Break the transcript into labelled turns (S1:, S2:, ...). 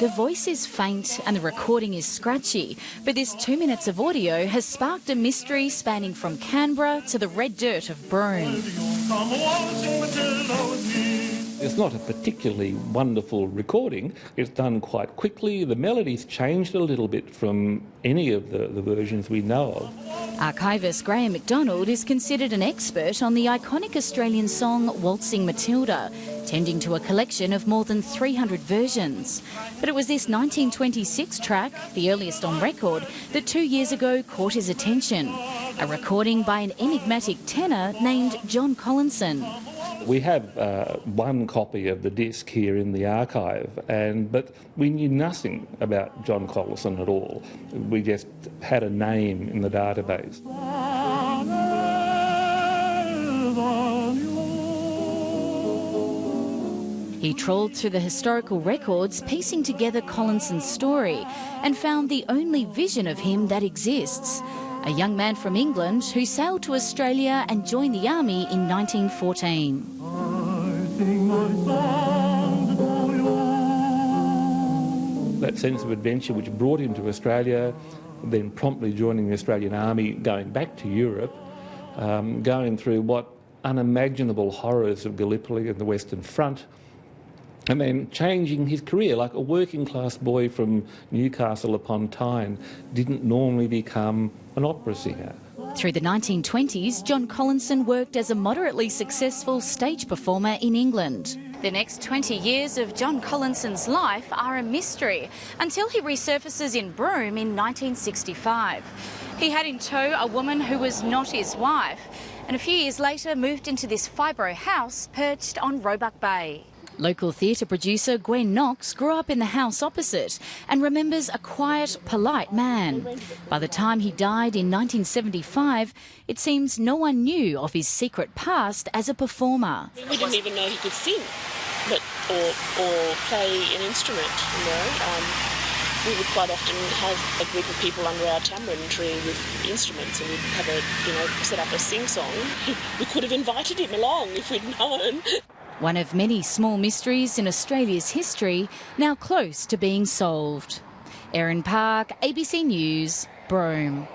S1: the voice is faint and the recording is scratchy, but this 2 minutes of audio has sparked a mystery spanning from Canberra to the red dirt of Broome.
S2: It's not a particularly wonderful recording. It's done quite quickly. The melody's changed a little bit from any of the versions we know of.
S1: Archivist Graham McDonald is considered an expert on the iconic Australian song Waltzing Matilda, tending to a collection of more than 300 versions. But it was this 1926 track, the earliest on record, that 2 years ago caught his attention. A recording by an enigmatic tenor named John Collinson.
S2: We have one copy of the disc here in the archive, but we knew nothing about John Collinson at all. We just had a name in the database.
S1: He trawled through the historical records, piecing together Collinson's story, and found the only vision of him that exists. A young man from England who sailed to Australia and joined the army in 1914.
S2: That sense of adventure which brought him to Australia, then promptly joining the Australian Army, going back to Europe, going through what unimaginable horrors of Gallipoli and the Western Front, and then changing his career. Like a working class boy from Newcastle upon Tyne didn't normally become an opera singer.
S1: Through the 1920s, John Collinson worked as a moderately successful stage performer in England. The next 20 years of John Collinson's life are a mystery until he resurfaces in Broome in 1965. He had in tow a woman who was not his wife, and a few years later moved into this fibro house perched on Roebuck Bay. Local theatre producer Gwen Knox grew up in the house opposite and remembers a quiet, polite man. By the time he died in 1975, it seems no one knew of his secret past as a performer.
S3: We didn't even know he could sing or play an instrument, you know. We would quite often have a group of people under our tamarind tree with instruments, and we'd have set up a sing-song. We could have invited him along if we'd known.
S1: One of many small mysteries in Australia's history, now close to being solved. Erin Park, ABC News, Broome.